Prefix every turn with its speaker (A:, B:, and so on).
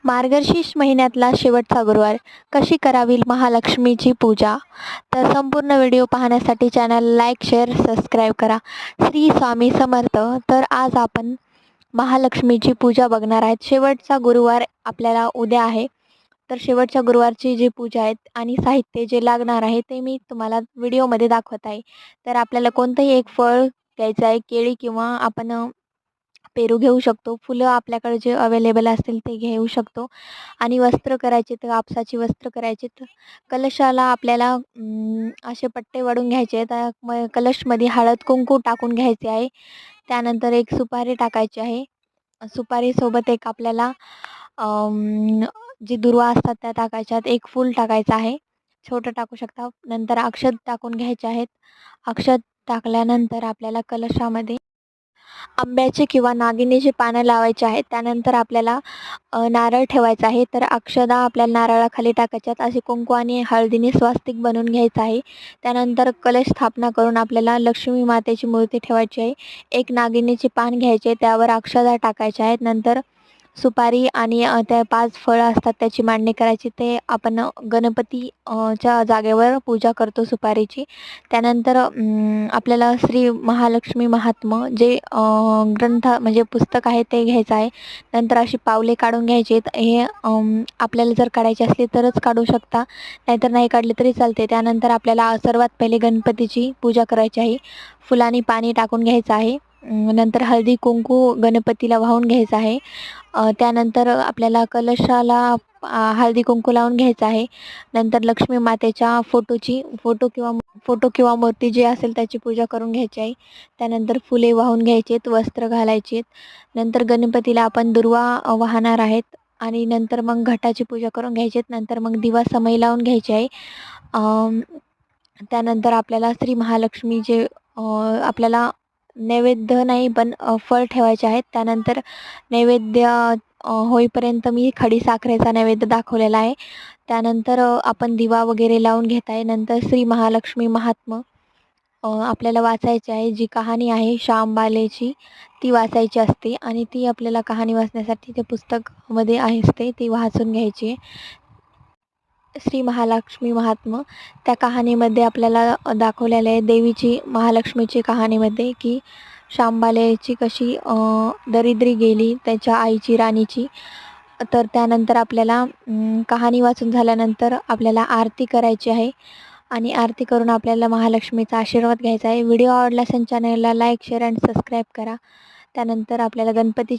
A: मार्गशीर्ष महिन्यातला शेवटचा गुरुवार कशी करावी महालक्ष्मीची पूजा. तर संपूर्ण व्हिडिओ पाहण्यासाठी चॅनल लाईक शेअर सबस्क्राईब करा. श्री स्वामी समर्थ. तर आज आपण महालक्ष्मीची पूजा बघणार आहेत. शेवटचा गुरुवार आपल्याला उद्या आहे. तर शेवटच्या गुरुवारची जी पूजा आहे आणि साहित्य जे लागणार आहे ते मी तुम्हाला व्हिडिओमध्ये दाखवत आहे. तर आपल्याला कोणतंही एक फळ घ्यायचं आहे, केळी किंवा आपण पेरू घेऊ शकतो. फुलं आपल्याकडे जे अवेलेबल असतील ते घेऊ शकतो. आणि वस्त्र करायचे तर कापसाची वस्त्र करायचे. तर कलशाला आपल्याला असे पट्टे वाढून घ्यायचे आहेत. मग कलशमध्ये हळद कुंकू टाकून घ्यायचे आहे. त्यानंतर एक सुपारी टाकायची आहे. सुपारीसोबत एक आपल्याला जी दुर्वा असतात त्या टाकायच्यात. एक फूल टाकायचं आहे, छोटं टाकू शकता. नंतर अक्षत टाकून घ्यायचे आहेत. अक्षत टाकल्यानंतर आपल्याला कलशामध्ये आंब्याचे किंवा नागिनीचे पानं लावायचे आहेत. त्यानंतर आपल्याला नारळ ठेवायचा आहे. तर अक्षदा आपल्याला नारळाखाली टाकायच्यात. असे कुंकू आणि हळदीने स्वास्तिक बनवून घ्यायचं आहे. त्यानंतर कलश स्थापना करून आपल्याला लक्ष्मी मातेची मूर्ती ठेवायची आहे. एक नागिनीचे पान घ्यायचे, त्यावर अक्षदा टाकायच्या आहेत. नंतर सुपारी आणि त्या 5 फळं असतात त्याची मांडणी करायची. ते आपण गणपती च्या जागेवर पूजा करतो सुपारीची. त्यानंतर आपल्याला श्री महालक्ष्मी महात्म्य जे ग्रंथ म्हणजे पुस्तक आहे ते घ्यायचं आहे. नंतर अशी पावले काढून घ्यायची आहेत. हे आपल्याला जर काढायची असली तरच काढू शकता, नाहीतर नाही काढले तरी चालते. त्यानंतर आपल्याला सर्वात पहिले गणपतीची पूजा करायची आहे. फुलांनी पाणी टाकून घ्यायचं आहे. नंतर हळदी कुंकू गणपतीला वाहून घ्यायचं आहे. त्यानंतर आपल्याला कलशाला हळदी कुंकू लावून घ्यायचं आहे. नंतर लक्ष्मी मातेच्या फोटो किंवा मूर्ती जी असेल त्याची पूजा करून घ्यायची आहे. त्यानंतर फुले वाहून घ्यायचेत, वस्त्र घालायचेत. नंतर गणपतीला आपण दुर्वा वाहणार आहेत आणि नंतर मग घटाची पूजा करून घ्यायची. नंतर मग दिवा समई लावून घ्यायची आहे. त्यानंतर आपल्याला श्री महालक्ष्मी जे आपल्याला नैवेद्य नाही पण फळ ठेवायचे आहेत. त्यानंतर नैवेद्य होईपर्यंत मी खडी साखरेचा नैवेद्य दाखवलेला आहे. त्यानंतर आपण दिवा वगैरे लावून घेत आहे. नंतर श्री महालक्ष्मी महात्म्य आपल्याला वाचायची आहे. जी कहाणी आहे श्यामबालेची ती वाचायची असते आणि ती आपल्याला कहाणी वाचण्यासाठी ते पुस्तकमध्ये असते ती वाचून घ्यायची. श्री महालक्ष्मी महात्म्य त्या कहाणीमध्ये आपल्याला दाखवलेलं आहे देवीची महालक्ष्मीची कहाणीमध्ये की श्यामबालेची कशी दरिद्री गेली त्याच्या आईची राणीची. तर त्यानंतर आपल्याला कहाणी वाचून झाल्यानंतर आपल्याला आरती करायची आहे आणि आरती करून आपल्याला महालक्ष्मीचा आशीर्वाद घ्यायचा आहे. व्हिडिओ आवडला असेल चॅनलला लाईक शेअर अँड सबस्क्राईब करा. त्यानंतर आपल्याला गणपतीची